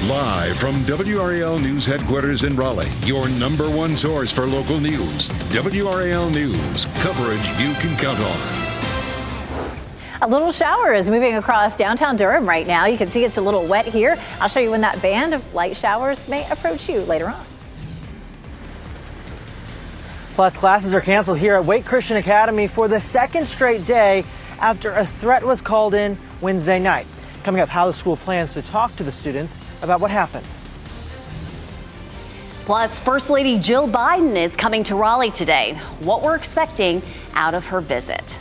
Live from WRAL News Headquarters in Raleigh, your number one source for local news. WRAL News, coverage you can count on. A little shower is moving across downtown Durham right now. You can see it's a little wet here. I'll show you when that band of light showers may approach you later on. Plus, classes are canceled here at Wake Christian Academy for the second straight day after a threat was called in Wednesday night. Coming up, how the school plans to talk to the students about what happened. Plus, First Lady Jill Biden is coming to Raleigh today. What we're expecting out of her visit.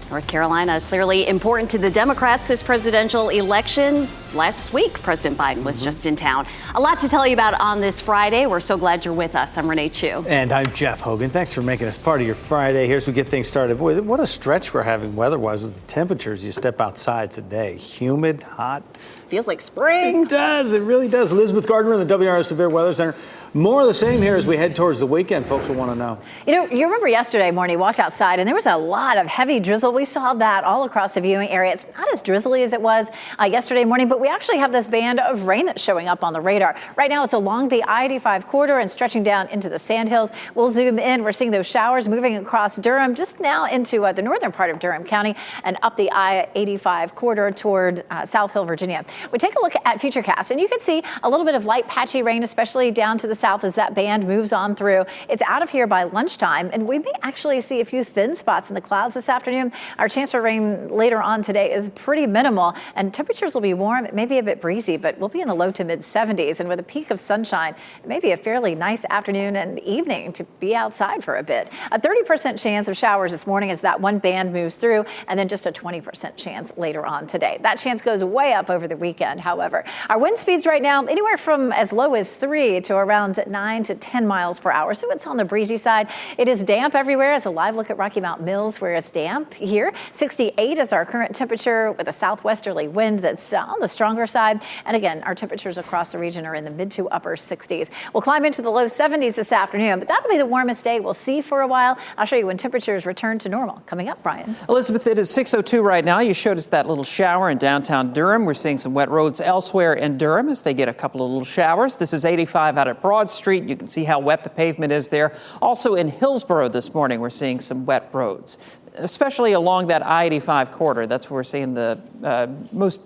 North Carolina clearly important to the Democrats this presidential election. Last week, President Biden was just in town. A lot to tell you about on this Friday. We're so glad you're with us. I'm Renee Chu. And I'm Jeff Hogan. Thanks for making us part of your Friday. Here's we get things started. Boy, what a stretch we're having weather-wise with the temperatures. You step outside today. Humid, hot. Feels like spring. It does. It really does. Elizabeth Gardner in the WRAL Severe Weather Center. More of the same here as we head towards the weekend. Folks will want to know. You know, you remember yesterday morning, you walked outside and there was a lot of heavy drizzle. We saw that all across the viewing area. It's not as drizzly as it was yesterday morning, but we actually have this band of rain that's showing up on the radar. Right now, it's along the I-85 corridor and stretching down into the Sandhills. We'll zoom in. We're seeing those showers moving across Durham, just now into the northern part of Durham County and up the I-85 corridor toward South Hill, Virginia. We take a look at Futurecast, and you can see a little bit of light patchy rain, especially down to the south as that band moves on through. It's out of here by lunchtime, and we may actually see a few thin spots in the clouds this afternoon. Our chance for rain later on today is pretty minimal, and temperatures will be warm. It may be a bit breezy, but we'll be in the low to mid 70s, and with a peak of sunshine, it may be a fairly nice afternoon and evening to be outside for a bit. A 30% chance of showers this morning as that one band moves through, and then just a 20% chance later on today. That chance goes way up over the weekend, however. Our wind speeds right now anywhere from as low as 3 to around 9 to 10 miles per hour, so it's on the breezy side. It is damp everywhere. It's a live look at Rocky Mount Mills where it's damp here. 68 is our current temperature with a southwesterly wind that's on the stronger side. And again, our temperatures across the region are in the mid to upper 60s. We'll climb into the low 70s this afternoon, but that'll be the warmest day we'll see for a while. I'll show you when temperatures return to normal. Coming up, Brian. Elizabeth, it is 6:02 right now. You showed us that little shower in downtown Durham. We're seeing some wet roads elsewhere in Durham as they get a couple of little showers. This is 85 out at Broad Street. You can see how wet the pavement is there. Also in Hillsborough this morning, we're seeing some wet roads, especially along that I-85 corridor. That's where we're seeing the most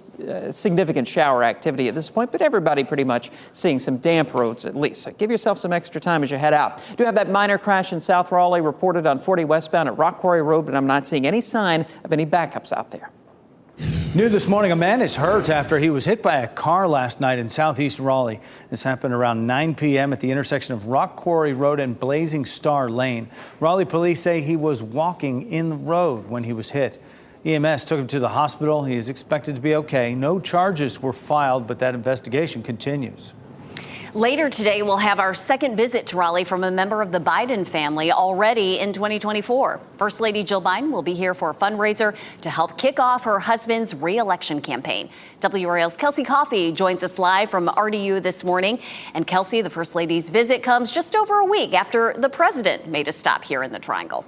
significant shower activity at this point, but everybody pretty much seeing some damp roads at least. So give yourself some extra time as you head out. Do have that minor crash in South Raleigh reported on 40 westbound at Rock Quarry Road, but I'm not seeing any sign of any backups out there. New this morning, a man is hurt after he was hit by a car last night in southeast Raleigh. This happened around 9 p.m. at the intersection of Rock Quarry Road and Blazing Star Lane. Raleigh police say he was walking in the road when he was hit. EMS took him to the hospital. He is expected to be okay. No charges were filed, but that investigation continues. Later today, we'll have our second visit to Raleigh from a member of the Biden family already in 2024. First Lady Jill Biden will be here for a fundraiser to help kick off her husband's re-election campaign. WRAL's Kelsey Coffey joins us live from RDU this morning. And Kelsey, the First Lady's visit comes just over a week after the president made a stop here in the Triangle.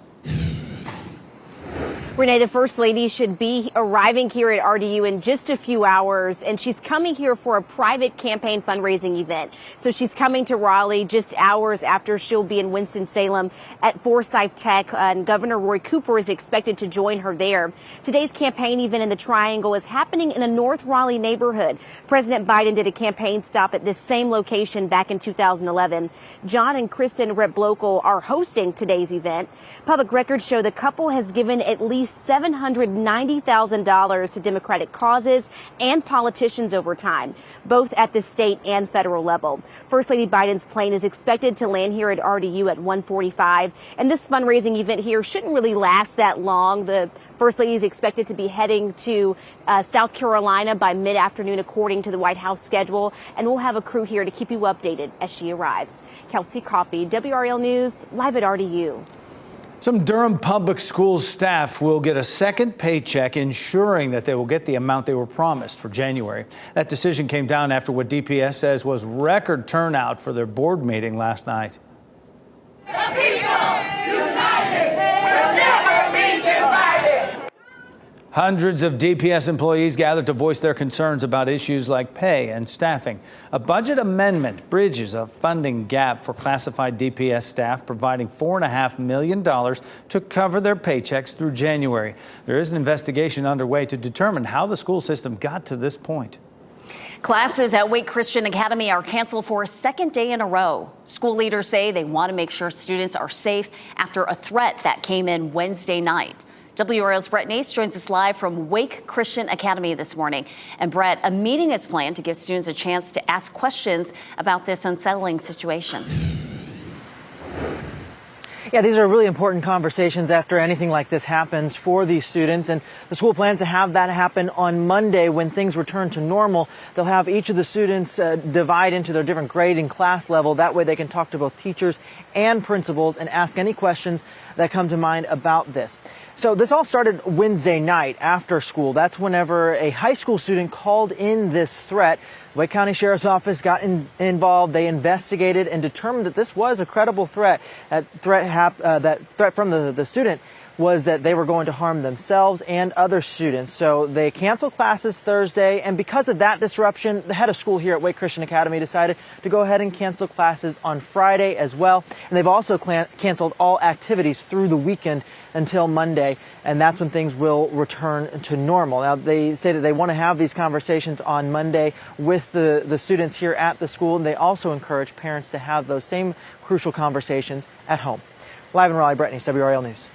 Renee, the First Lady should be arriving here at RDU in just a few hours, and she's coming here for a private campaign fundraising event. So she's coming to Raleigh just hours after she'll be in Winston-Salem at Forsyth Tech, and Governor Roy Cooper is expected to join her there. Today's campaign event in the Triangle is happening in a North Raleigh neighborhood. President Biden did a campaign stop at this same location back in 2011. John and Kristen Rep-Blokel are hosting today's event. Public records show the couple has given at least $790,000 to Democratic causes and politicians over time, both at the state and federal level. First Lady Biden's plane is expected to land here at RDU at 1:45, and this fundraising event here shouldn't really last that long. The First Lady is expected to be heading to South Carolina by mid-afternoon, according to the White House schedule, and we'll have a crew here to keep you updated as she arrives. Kelsey Coffey, WRAL News, live at RDU. Some Durham Public Schools staff will get a second paycheck, ensuring that they will get the amount they were promised for January. That decision came down after what DPS says was record turnout for their board meeting last night. The people united will never be divided. Hundreds of DPS employees gathered to voice their concerns about issues like pay and staffing. A budget amendment bridges a funding gap for classified DPS staff, providing $4.5 million to cover their paychecks through January. There is an investigation underway to determine how the school system got to this point. Classes at Wake Christian Academy are canceled for a second day in a row. School leaders say they want to make sure students are safe after a threat that came in Wednesday night. WRAL's Brett Nace joins us live from Wake Christian Academy this morning. And Brett, a meeting is planned to give students a chance to ask questions about this unsettling situation. Yeah, these are really important conversations after anything like this happens for these students. And the school plans to have that happen on Monday when things return to normal. They'll have each of the students divide into their different grade and class level. That way they can talk to both teachers and principals and ask any questions that come to mind about this. So this all started Wednesday night after school. That's whenever a high school student called in this threat. Wake County Sheriff's Office got involved. They investigated and determined that this was a credible threat. That threat from the student was that they were going to harm themselves and other students. So they canceled classes Thursday, and because of that disruption, the head of school here at Wake Christian Academy decided to go ahead and cancel classes on Friday as well. And they've also canceled all activities through the weekend until Monday, and that's when things will return to normal. Now, they say that they want to have these conversations on Monday with the students here at the school, and they also encourage parents to have those same crucial conversations at home. Live in Raleigh, Brett Nace, WRAL News.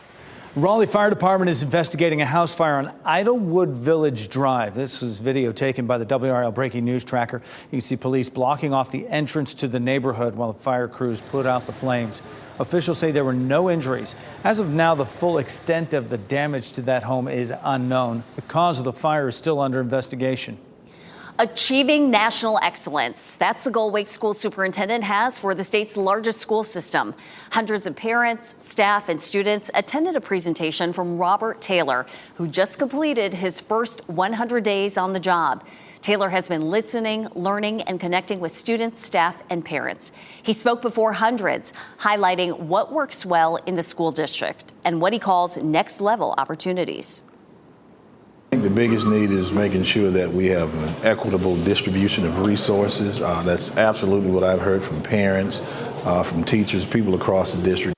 Raleigh Fire Department is investigating a house fire on Idlewood Village Drive. This was video taken by the WRAL Breaking News Tracker. You can see police blocking off the entrance to the neighborhood while the fire crews put out the flames. Officials say there were no injuries. As of now, the full extent of the damage to that home is unknown. The cause of the fire is still under investigation. Achieving national excellence. That's the goal Wake School Superintendent has for the state's largest school system. Hundreds of parents, staff, and students attended a presentation from Robert Taylor, who just completed his first 100 days on the job. Taylor has been listening, learning, and connecting with students, staff, and parents. He spoke before hundreds, highlighting what works well in the school district and what he calls next-level opportunities. I think the biggest need is making sure that we have an equitable distribution of resources. That's absolutely what I've heard from parents, from teachers, people across the district.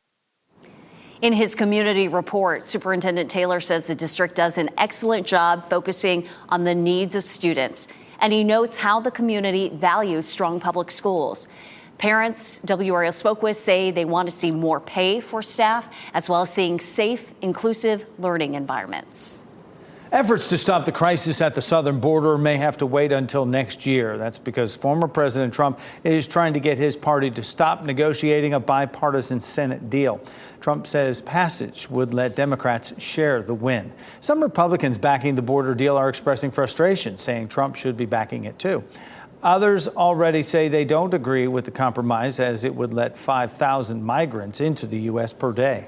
In his community report, Superintendent Taylor says the district does an excellent job focusing on the needs of students, and he notes how the community values strong public schools. Parents WRAL spoke with say they want to see more pay for staff, as well as seeing safe, inclusive learning environments. Efforts to stop the crisis at the southern border may have to wait until next year. That's because former President Trump is trying to get his party to stop negotiating a bipartisan Senate deal. Trump says passage would let Democrats share the win. Some Republicans backing the border deal are expressing frustration, saying Trump should be backing it too. Others already say they don't agree with the compromise, as it would let 5,000 migrants into the U.S. per day.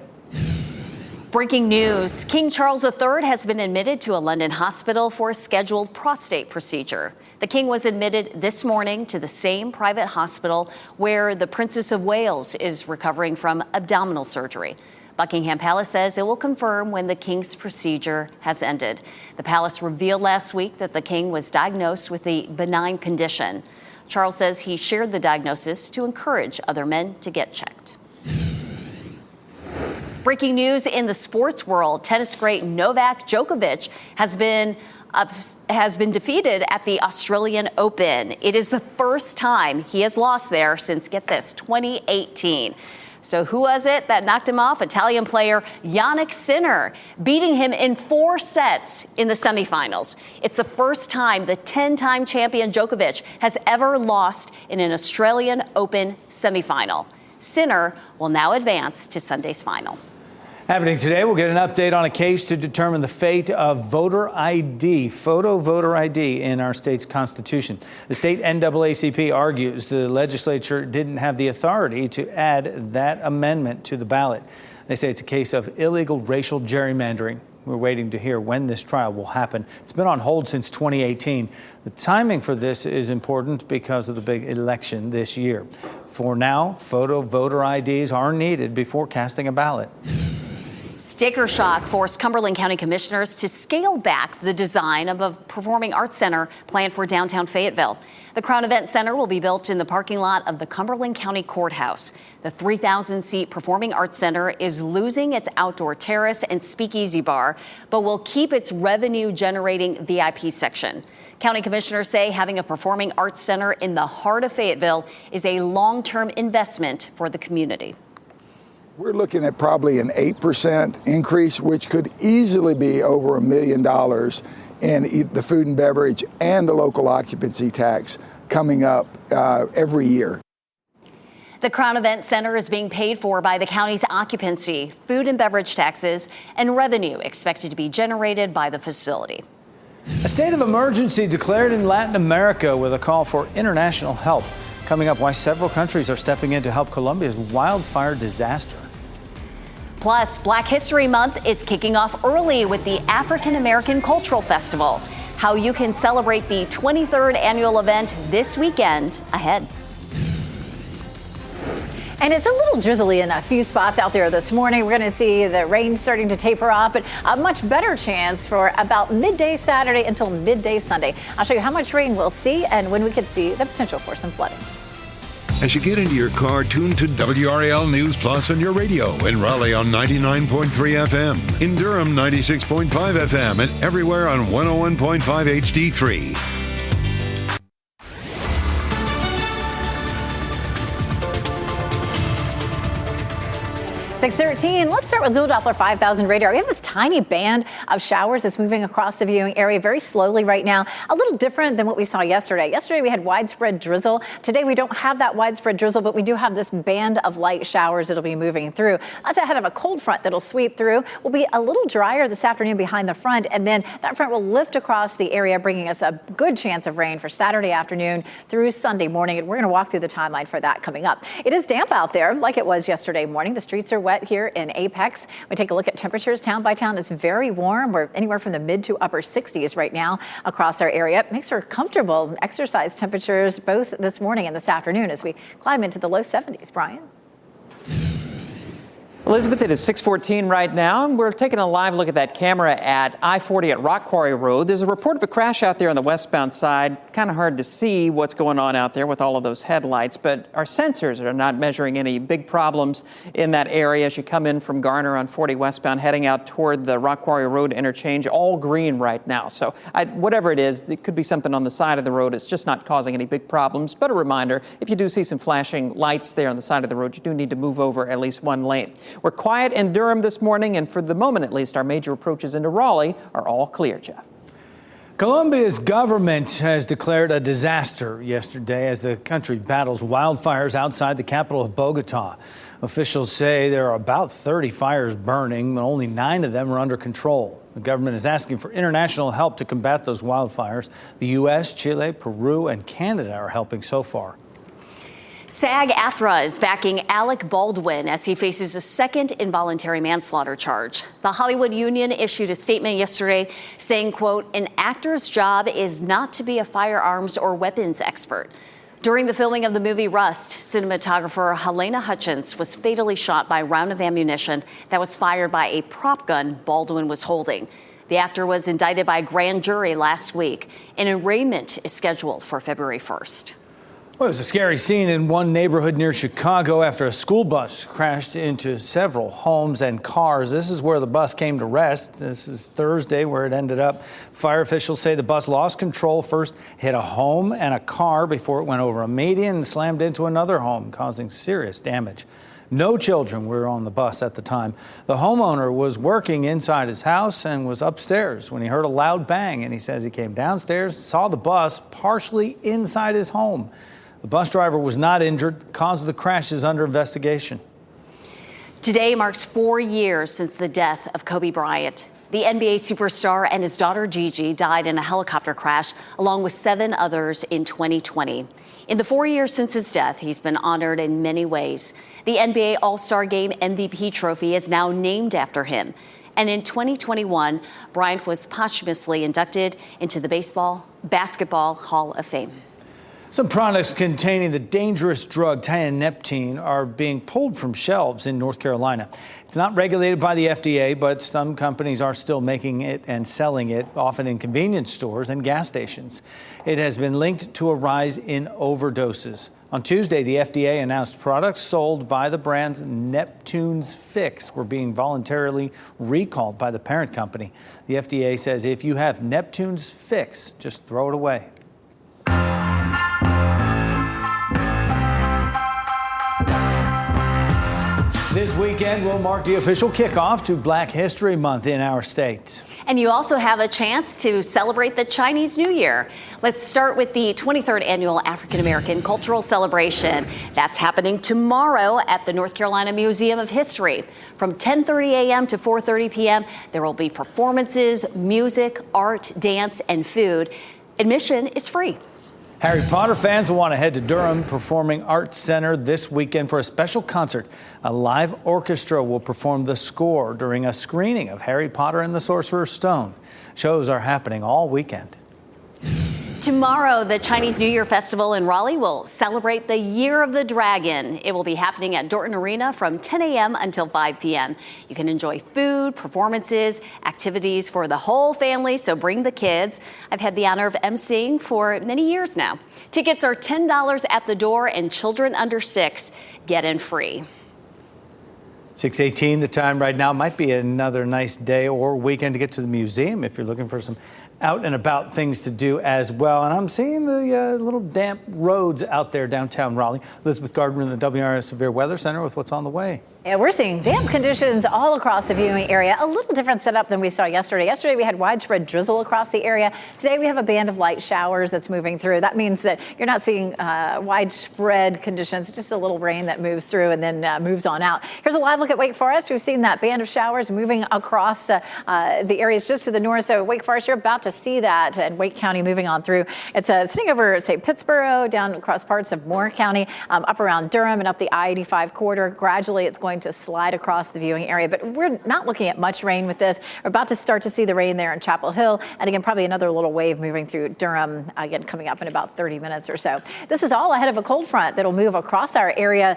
Breaking news. King Charles III has been admitted to a London hospital for a scheduled prostate procedure. The king was admitted this morning to the same private hospital where the Princess of Wales is recovering from abdominal surgery. Buckingham Palace says it will confirm when the king's procedure has ended. The palace revealed last week that the king was diagnosed with a benign condition. Charles says he shared the diagnosis to encourage other men to get checked. Breaking news in the sports world. Tennis great Novak Djokovic has been defeated at the Australian Open. It is the first time he has lost there since, get this, 2018. So who was it that knocked him off? Italian player Jannik Sinner, beating him in 4 sets in the semifinals. It's the first time the 10-time champion Djokovic has ever lost in an Australian Open semifinal. Sinner will now advance to Sunday's final. Happening today, we'll get an update on a case to determine the fate of voter ID, photo voter ID in our state's constitution. The state NAACP argues the legislature didn't have the authority to add that amendment to the ballot. They say it's a case of illegal racial gerrymandering. We're waiting to hear when this trial will happen. It's been on hold since 2018. The timing for this is important because of the big election this year. For now, photo voter IDs are needed before casting a ballot. Sticker shock forced Cumberland County commissioners to scale back the design of a performing arts center planned for downtown Fayetteville. The Crown Event Center will be built in the parking lot of the Cumberland County Courthouse. The 3,000-seat Performing Arts Center is losing its outdoor terrace and speakeasy bar, but will keep its revenue-generating VIP section. County commissioners say having a performing arts center in the heart of Fayetteville is a long-term investment for the community. We're looking at probably an 8% increase, which could easily be over $1 million in the food and beverage and the local occupancy tax coming up every year. The Crown Event Center is being paid for by the county's occupancy, food and beverage taxes, and revenue expected to be generated by the facility. A state of emergency declared in Latin America with a call for international help. Coming up, why several countries are stepping in to help Colombia's wildfire disaster. Plus, Black History Month is kicking off early with the African American Cultural Festival. How you can celebrate the 23rd annual event this weekend ahead. And it's a little drizzly in a few spots out there this morning. We're going to see the rain starting to taper off, but a much better chance for about midday Saturday until midday Sunday. I'll show you how much rain we'll see and when we could see the potential for some flooding. As you get into your car, tune to WRAL News Plus on your radio. In Raleigh on 99.3 FM. In Durham, 96.5 FM. And everywhere on 101.5 HD3. 6:13. Let's start with Dual Doppler 5000 radar. We have this tiny band of showers that's moving across the viewing area very slowly right now. A little different than what we saw yesterday. Yesterday we had widespread drizzle. Today we don't have that widespread drizzle, but we do have this band of light showers that'll be moving through. That's ahead of a cold front that'll sweep through. We'll be a little drier this afternoon behind the front, and then that front will lift across the area, bringing us a good chance of rain for Saturday afternoon through Sunday morning. And we're going to walk through the timeline for that coming up. It is damp out there like it was yesterday morning. The streets are wet here in Apex. We take a look at temperatures town by town. It's very warm. We're anywhere from the mid to upper 60s right now across our area. It makes for comfortable exercise temperatures both this morning and this afternoon as we climb into the low 70s. Brian? Elizabeth, it is 6:14 right now, and we're taking a live look at that camera at I-40 at Rock Quarry Road. There's a report of a crash out there on the westbound side. Kind of hard to see what's going on out there with all of those headlights, but our sensors are not measuring any big problems in that area as you come in from Garner on 40 westbound, heading out toward the Rock Quarry Road interchange. All green right now, so whatever it is, it could be something on the side of the road. It's just not causing any big problems, but a reminder, if you do see some flashing lights there on the side of the road, you do need to move over at least one lane. We're quiet in Durham this morning, and for the moment at least, our major approaches into Raleigh are all clear, Jeff. Colombia's government has declared a disaster yesterday as the country battles wildfires outside the capital of Bogota. Officials say there are about 30 fires burning, but only 9 of them are under control. The government is asking for international help to combat those wildfires. The U.S., Chile, Peru, and Canada are helping so far. SAG-AFTRA is backing Alec Baldwin as he faces a second involuntary manslaughter charge. The Hollywood Union issued a statement yesterday saying, quote, an actor's job is not to be a firearms or weapons expert. During the filming of the movie Rust, cinematographer Helena Hutchins was fatally shot by a round of ammunition that was fired by a prop gun Baldwin was holding. The actor was indicted by a grand jury last week. An arraignment is scheduled for February 1st. Well, it was a scary scene in one neighborhood near Chicago after a school bus crashed into several homes and cars. This is where the bus came to rest. This is Thursday where it ended up. Fire officials say the bus lost control, first hit a home and a car before it went over a median and slammed into another home, causing serious damage. No children were on the bus at the time. The homeowner was working inside his house and was upstairs when he heard a loud bang, and he says he came downstairs, saw the bus partially inside his home. The bus driver was not injured. The cause of the crash is under investigation. Today marks 4 years since the death of Kobe Bryant. The NBA superstar and his daughter Gigi died in a helicopter crash, along with 7 others in 2020. In the 4 years since his death, he's been honored in many ways. The NBA All-Star Game MVP trophy is now named after him. And in 2021, Bryant was posthumously inducted into the Basketball Hall of Fame. Some products containing the dangerous drug tianeptine are being pulled from shelves in North Carolina. It's not regulated by the FDA, but some companies are still making it and selling it, often in convenience stores and gas stations. It has been linked to a rise in overdoses. On Tuesday, the FDA announced products sold by the brand's Neptune's Fix were being voluntarily recalled by the parent company. The FDA says if you have Neptune's Fix, just throw it away. This weekend will mark the official kickoff to Black History Month in our state. And you also have a chance to celebrate the Chinese New Year. Let's start with the 23rd Annual African American Cultural Celebration. That's happening tomorrow at the North Carolina Museum of History. From 10:30 a.m. to 4:30 p.m., there will be performances, music, art, dance, and food. Admission is free. Harry Potter fans will want to head to Durham Performing Arts Center this weekend for a special concert. A live orchestra will perform the score during a screening of Harry Potter and the Sorcerer's Stone. Shows are happening all weekend. Tomorrow, the Chinese New Year Festival in Raleigh will celebrate the Year of the Dragon. It will be happening at Dorton Arena from 10 a.m. until 5 p.m. You can enjoy food, performances, activities for the whole family, so bring the kids. I've had the honor of emceeing for many years now. Tickets are $10 at the door, and children under 6 get in free. 6:18 the time right now. Might be another nice day or weekend to get to the museum if you're looking for some out and about things to do as well. And I'm seeing the little damp roads out there downtown Raleigh. Elizabeth Gardner in the WRAL Severe Weather Center with what's on the way. Yeah, we're seeing damp conditions all across the viewing area. A little different setup than we saw yesterday. Yesterday we had widespread drizzle across the area. Today we have a band of light showers that's moving through. That means that you're not seeing widespread conditions, just a little rain that moves through and then moves on out. Here's a live look at Wake Forest. We've seen that band of showers moving across the areas just to the north. So Wake Forest, you're about to see that, and Wake County moving on through. It's sitting over, say, Pittsboro, down across parts of Moore County, up around Durham and up the I-85 corridor. Gradually, it's going to slide across the viewing area, but we're not looking at much rain with this. We're about to start to see the rain there in Chapel Hill, and again, probably another little wave moving through Durham, again, coming up in about 30 minutes or so. This is all ahead of a cold front that'll move across our area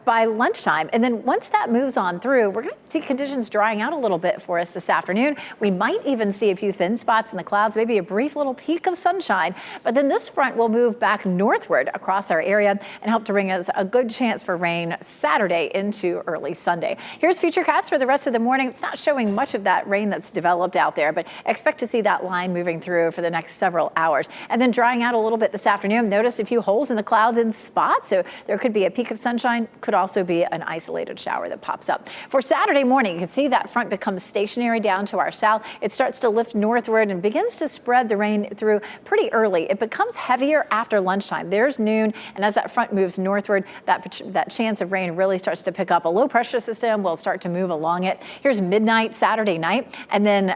by lunchtime, and then once that moves on through, we're going to see conditions drying out a little bit for us this afternoon. We might even see a few thin spots in the clouds, maybe a brief little peak of sunshine, but then this front will move back northward across our area and help to bring us a good chance for rain Saturday into early Sunday. Here's Futurecast for the rest of the morning. It's not showing much of that rain that's developed out there, but expect to see that line moving through for the next several hours. And then drying out a little bit this afternoon. Notice a few holes in the clouds in spots, so there could be a peak of sunshine, could also be an isolated shower that pops up. For Saturday morning, you can see that front becomes stationary down to our south. It starts to lift northward and begins to spread the rain through pretty early. It becomes heavier after lunchtime. There's noon, and as that front moves northward, that chance of rain really starts to pick up. A low pressure system will start to move along it. Here's midnight Saturday night, and then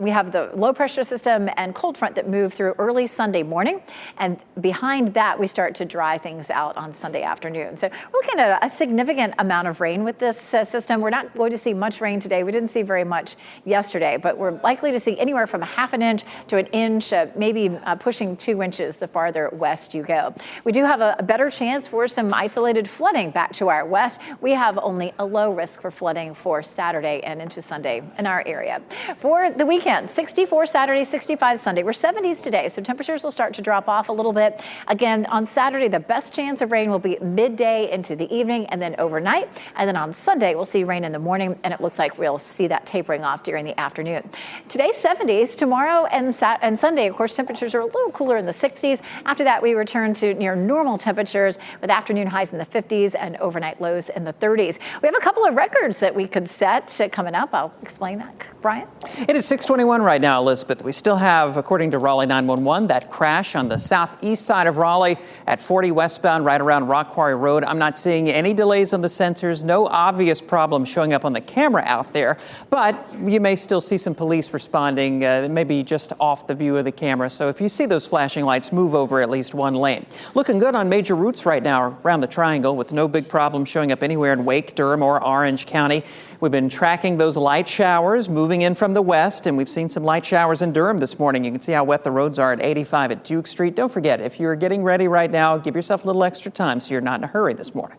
we have the low pressure system and cold front that move through early Sunday morning, and behind that we start to dry things out on Sunday afternoon. So we're looking at a significant amount of rain with this system. We're not going to see much rain today. We didn't see very much yesterday, but we're likely to see anywhere from a half an inch to an inch, maybe pushing 2 inches the farther west you go. We do have a better chance for some isolated flooding back to our west. We have only a low risk for flooding for Saturday and into Sunday in our area. For the weekend, 64 Saturday, 65 Sunday. We're 70s today, so temperatures will start to drop off a little bit. Again, on Saturday, the best chance of rain will be midday into the evening and then overnight. And then on Sunday, we'll see rain in the morning, and it looks like we'll see that tapering off during the afternoon. Today, 70s. Tomorrow and Sunday, of course, temperatures are a little cooler in the 60s. After that, we return to near normal temperatures with afternoon highs in the 50s and overnight lows in the 30s. We have a couple of records that we could set coming up. I'll explain that. Brian? It is 6:21 right now, Elizabeth. We still have, according to Raleigh 911, that crash on the southeast side of Raleigh at 40 westbound right around Rock Quarry Road. I'm not seeing any delays on the sensors, no obvious problem showing up on the camera out there, but you may still see some police responding, maybe just off the view of the camera. So if you see those flashing lights, move over at least one lane. Looking good on major routes right now around the triangle with no big problem showing up anywhere in Wake, Durham, or Orange County. We've been tracking those light showers moving in from the west, and we've seen some light showers in Durham this morning. You can see how wet the roads are at 85 at Duke Street. Don't forget, if you're getting ready right now, give yourself a little extra time so you're not in a hurry this morning.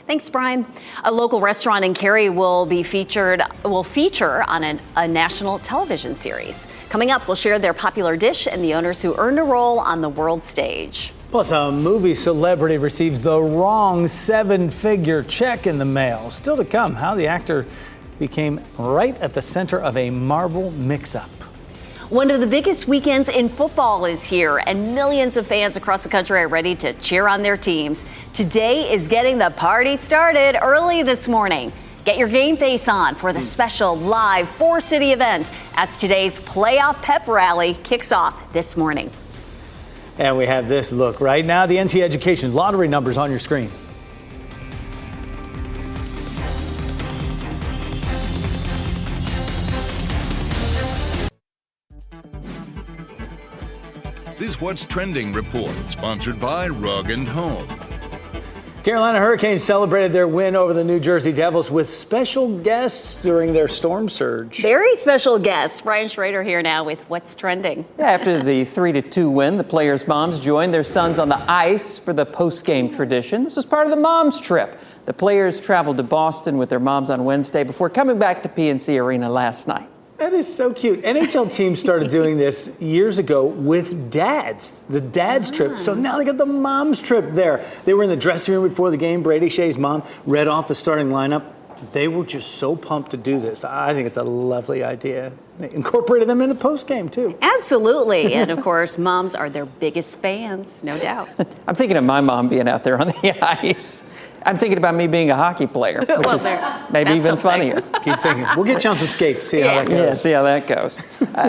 Thanks, Brian. A local restaurant in Cary will feature on a national television series. Coming up, we'll share their popular dish and the owners who earned a role on the world stage. Plus, a movie celebrity receives the wrong 7-figure check in the mail. Still to come, how the actor became right at the center of a marble mix-up. One of the biggest weekends in football is here, and millions of fans across the country are ready to cheer on their teams. Today is getting the party started early this morning. Get your game face on for the special live 4-city event as today's playoff pep rally kicks off this morning. And we have this look right now, the NC Education lottery numbers on your screen. This What's Trending report, sponsored by Rug & Home. Carolina Hurricanes celebrated their win over the New Jersey Devils with special guests during their storm surge. Very special guests. Brian Schrader here now with What's Trending. Yeah, after the 3-2 win, the players' moms joined their sons on the ice for the post-game tradition. This was part of the moms' trip. The players traveled to Boston with their moms on Wednesday before coming back to PNC Arena last night. That is so cute. NHL teams started doing this years ago with dads, the dad's trip. So now they got the mom's trip there. They were in the dressing room before the game. Brady Shea's mom read off the starting lineup. They were just so pumped to do this. I think it's a lovely idea. They incorporated them in the post-game, too. Absolutely. And, of course, moms are their biggest fans, no doubt. I'm thinking of my mom being out there on the ice. I'm thinking about me being a hockey player, which is maybe even funnier. Keep thinking. We'll get you on some skates, see how that goes. Yeah, see how that goes.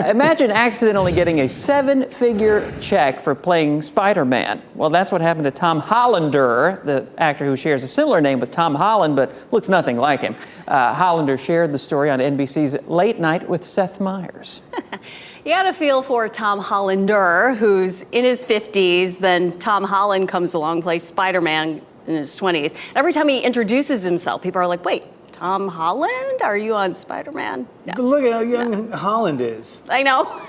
Imagine accidentally getting a 7-figure check for playing Spider-Man. Well, that's what happened to Tom Hollander, the actor who shares a similar name with Tom Holland, but looks nothing like him. Hollander shared the story on NBC's Late Night with Seth Meyers. You got to feel for Tom Hollander, who's in his 50s. Then Tom Holland comes along, plays Spider-Man in his 20s. Every time he introduces himself, people are like, wait, Tom Holland? Are you on Spider-Man? No. But look at how young Holland is. I know.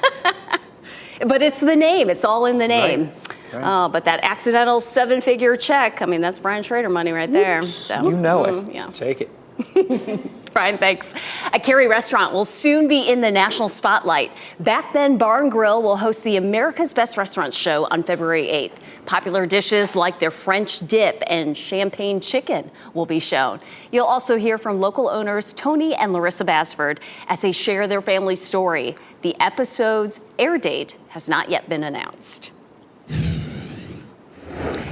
But it's the name. It's all in the name. Right. But that accidental 7-figure check, I mean, that's Brian Schrader money right there. So, you know it. Yeah. Take it. Brian, thanks. A Cary restaurant will soon be in the national spotlight. Back Then Bar and Grill will host the America's Best Restaurants show on February 8th. Popular dishes like their French dip and champagne chicken will be shown. You'll also hear from local owners Tony and Larissa Basford as they share their family story. The episode's air date has not yet been announced.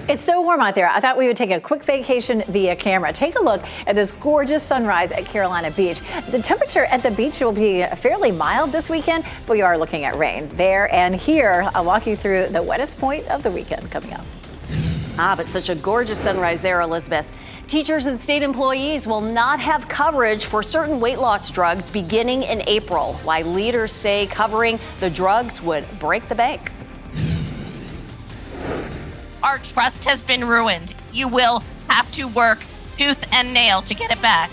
It's so warm out there. I thought we would take a quick vacation via camera. Take a look at this gorgeous sunrise at Carolina Beach. The temperature at the beach will be fairly mild this weekend, but we are looking at rain there and here. I'll walk you through the wettest point of the weekend coming up. But such a gorgeous sunrise there, Elizabeth. Teachers and state employees will not have coverage for certain weight loss drugs beginning in April. Why leaders say covering the drugs would break the bank. Our trust has been ruined. You will have to work tooth and nail to get it back.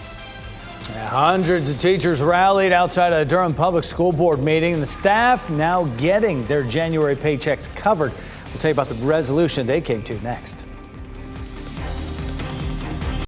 Hundreds of teachers rallied outside a Durham Public School Board meeting. The staff now getting their January paychecks covered. We'll tell you about the resolution they came to next.